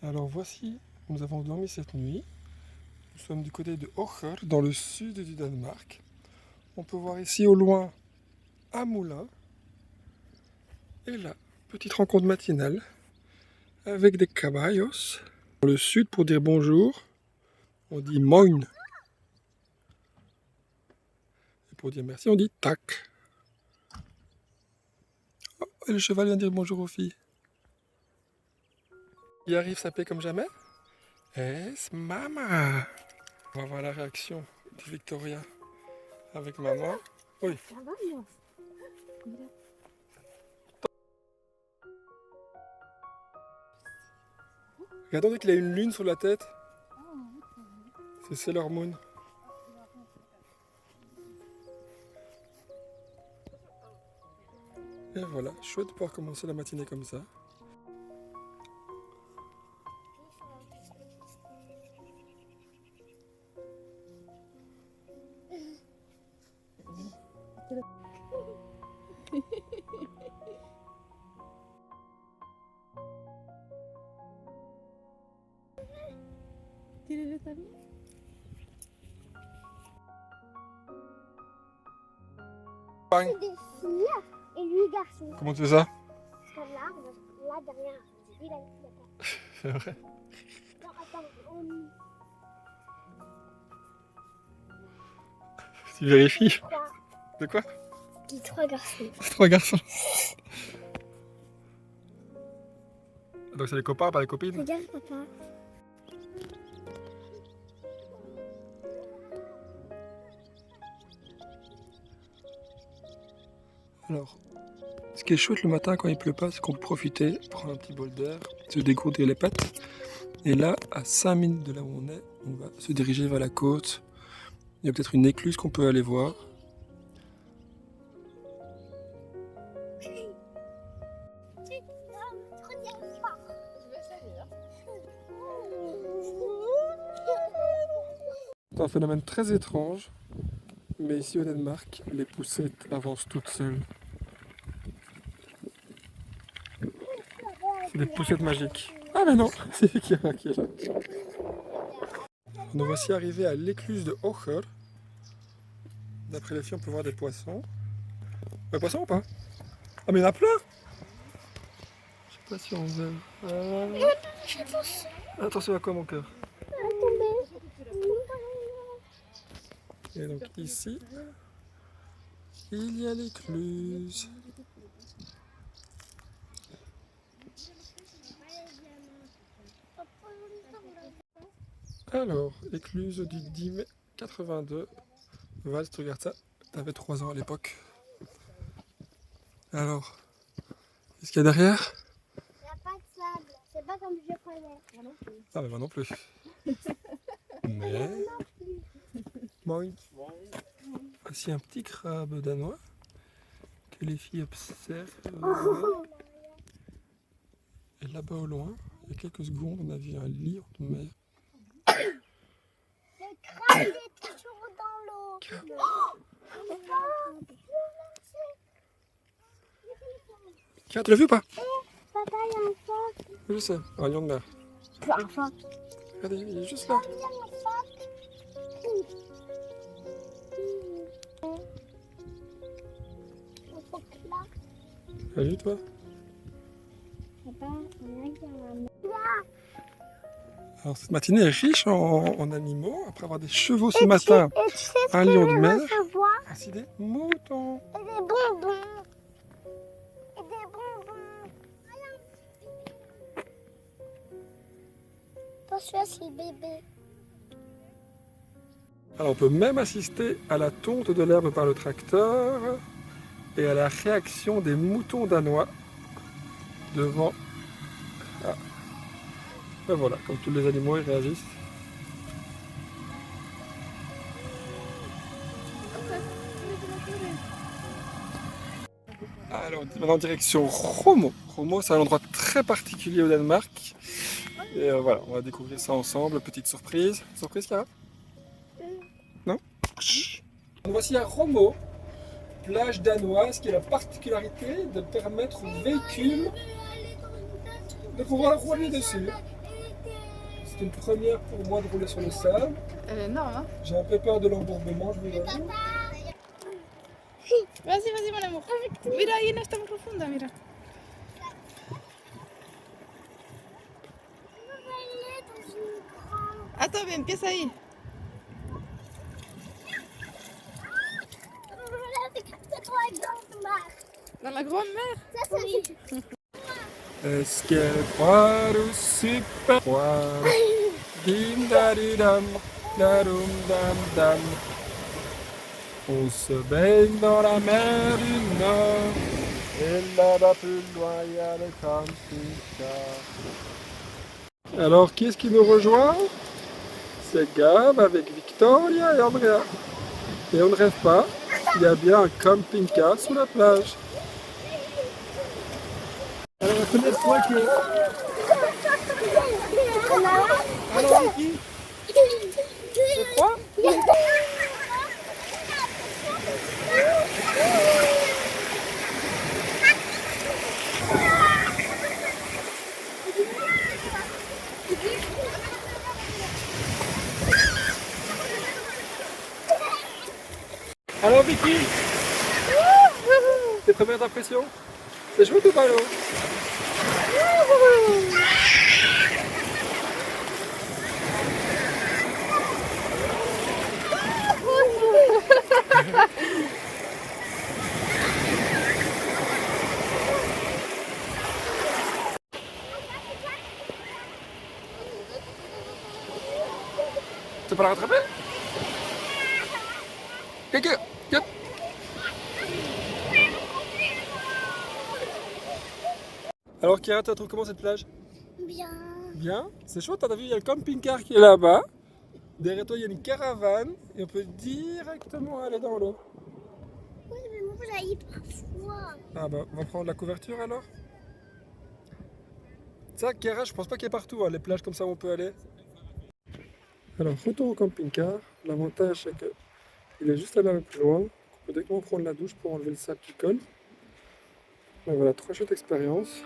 Alors voici où nous avons dormi cette nuit. Nous sommes du côté de Åker, dans le sud du Danemark. On peut voir ici au loin un moulin. Et là, petite rencontre matinale avec des caballos. Dans le sud, pour dire bonjour, on dit moin. Et pour dire merci, on dit tak. Oh, et le cheval vient dire bonjour aux filles. Il arrive sa paix comme jamais. Es mama. On va voir la réaction de Victoria avec maman. Oui. Regardons qu'il a une lune sur la tête. C'est Sailor Moon. Et voilà, chouette de pouvoir commencer la matinée comme ça. C'est des filles et lui garçon. Comment tu fais ça? Parce que là derrière, lui il a une fille. C'est vrai. Non, attends, Tu vérifies? Trois. De quoi? Dis 3 garçons. Trois garçons. Donc c'est les copains, pas les copines? Regarde papa. Alors, ce qui est chouette le matin quand il pleut pas, c'est qu'on peut profiter, prendre un petit bol d'air, se dégourdir les pattes. Et là, à 5 minutes de là où on est, on va se diriger vers la côte. Il y a peut-être une écluse qu'on peut aller voir. C'est un phénomène très étrange, mais ici au Danemark, les poussettes avancent toutes seules. C'est des poussettes magiques. Ah mais non, c'est qui est là. Nous voici arrivés à l'écluse de Åker. D'après les filles, on peut voir des poissons. Des poissons ou pas? Ah mais il y en a plein! Je sais pas si on veut. Attention à quoi mon cœur? Et donc ici, il y a l'écluse. Alors, écluse du 10 mai 82. Val, tu regardes ça, t'avais 3 ans à l'époque. Alors, qu'est-ce qu'il y a derrière? Il n'y a pas de sable. C'est pas comme je connais. Ah mais moi non plus. Mais... Moin. Voici un petit crabe danois que les filles observent. Et là-bas au loin, il y a quelques secondes, on a vu un lion de mer. Le crabe est toujours dans l'eau. Tiens, tu l'as vu ou pas? Papa, il y a un phoque. Je sais, un lion de mer. Un phoque. Regardez, il est juste là. Il y a un phoque. Un phoque là. T'as vu toi? Papa, on a un... Alors cette matinée est riche en animaux. Après avoir des chevaux ce matin, Et tu sais ce un que lion de je mer, veux savoir? voici des moutons. Et des bonbons. Et des bonbons. Pas celui-là, c'est le bébé. Alors on peut même assister à la tonte de l'herbe par le tracteur et à la réaction des moutons danois devant... Ah. Et voilà, comme tous les animaux, ils réagissent. Alors maintenant en direction Romo. Romo, c'est un endroit très particulier au Danemark. Et voilà, on va découvrir ça ensemble. Petite surprise. Surprise, Cara? Non? Nous voici à Romo, plage danoise qui a la particularité de permettre aux véhicules de pouvoir rouler dessus. C'est une première pour moi de rouler sur le sable. Elle est énorme, hein? J'ai un peu peur de l'embourbement, je vous avoue. Vas-y, vas-y, mon amour. Mira, ahí no está muy profunda, mira. On va aller dans une grande. Attends, bien, empieza ahí. C'est trop grande mar. Dans la grande mer? Ça, oui. Esquerro super poire. Dim daridam, darum dam dam. On se baigne dans la mer du Nord. Et là-bas plus loin, il y a le camping-car. Alors, qui est-ce qui nous rejoint? C'est Gab avec Victoria et Andrea. Et on ne rêve pas, il y a bien un camping-car sous la plage. Alors, la première fois que... Alors, Vicky, c'est froid? Alors, Vicky, tes premières impressions? C'est chouette ou pas l'eau? Tu peux la rattraper? Quelqu'un? Alors Kira, tu trouves comment cette plage? Bien. Bien. C'est chouette, t'as vu, il y a le camping-car qui est là-bas. Derrière toi, il y a une caravane et on peut directement aller dans l'eau. Oui, mais moi, j'aille parfois. Ah bah, on va prendre la couverture alors. Ça, Kira, je pense pas qu'il y ait partout, hein, les plages comme ça où on peut aller. Alors, retour au camping-car. L'avantage, c'est qu'il est juste allé un peu plus loin. On peut directement prendre la douche pour enlever le sable qui colle. Donc voilà, 3 chouettes expériences.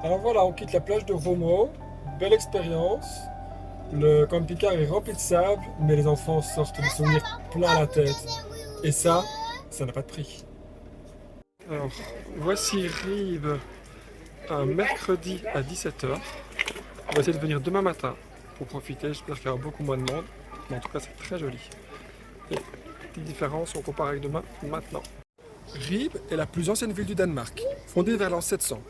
Alors voilà, on quitte la plage de Romo. Belle expérience. Le camping-car est rempli de sable, mais les enfants sortent des souvenirs plein la tête. Et ça n'a pas de prix. Alors, voici Rive un mercredi à 17 h. On va essayer de venir demain matin pour profiter. J'espère qu'il y aura beaucoup moins de monde. Mais en tout cas, c'est très joli. Et petite différence, on compare avec demain maintenant. Ribe est la plus ancienne ville du Danemark, fondée vers l'an 700.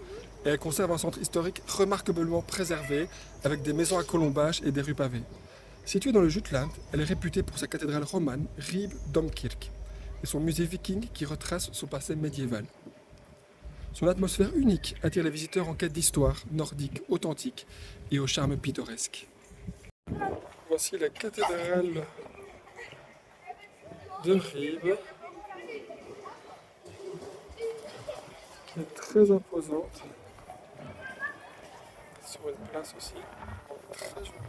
Et elle conserve un centre historique remarquablement préservé, avec des maisons à colombages et des rues pavées. Située dans le Jutland, elle est réputée pour sa cathédrale romane, Ribe Domkirke, et son musée viking qui retrace son passé médiéval. Son atmosphère unique attire les visiteurs en quête d'histoire nordique authentique et au charme pittoresque. Voici la cathédrale de Ribe, qui est très imposante, sur une place aussi très jolie.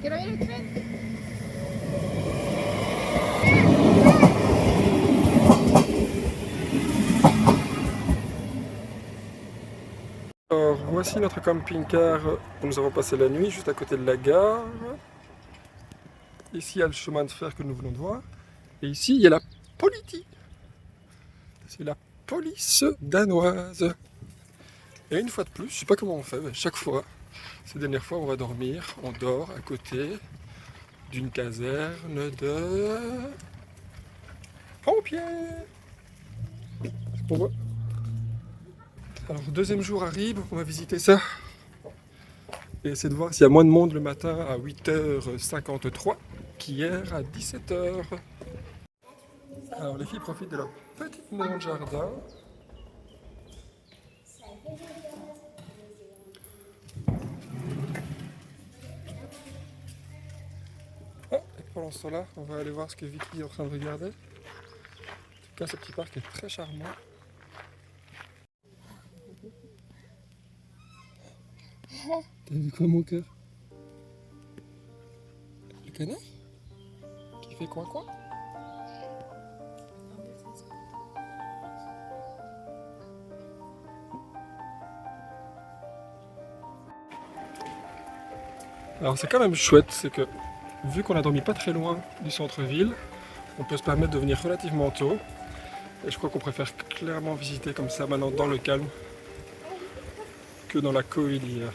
Quiero ir al tren. Alors, voici notre camping-car où nous avons passé la nuit, juste à côté de la gare. Ici, il y a le chemin de fer que nous venons de voir. Et ici, il y a la politie. C'est la police danoise. Et une fois de plus, je ne sais pas comment on fait, mais chaque fois, ces dernières fois, on va dormir. On dort à côté d'une caserne de pompiers. C'est ce qu'on voit. Alors, deuxième jour arrive, on va visiter ça. Et essayer de voir s'il y a moins de monde le matin à 8h53 qu'hier à 17h. Alors, les filles profitent de leur petite maison de jardin. pendant ce temps-là, on va aller voir ce que Vicky est en train de regarder. En tout cas, ce petit parc est très charmant. T'as vu quoi, mon cœur? Le canard qui fait coin-coin? Alors c'est quand même chouette, c'est que vu qu'on a dormi pas très loin du centre-ville, on peut se permettre de venir relativement tôt. Et je crois qu'on préfère clairement visiter comme ça maintenant dans le calme que dans la cohue d'hier.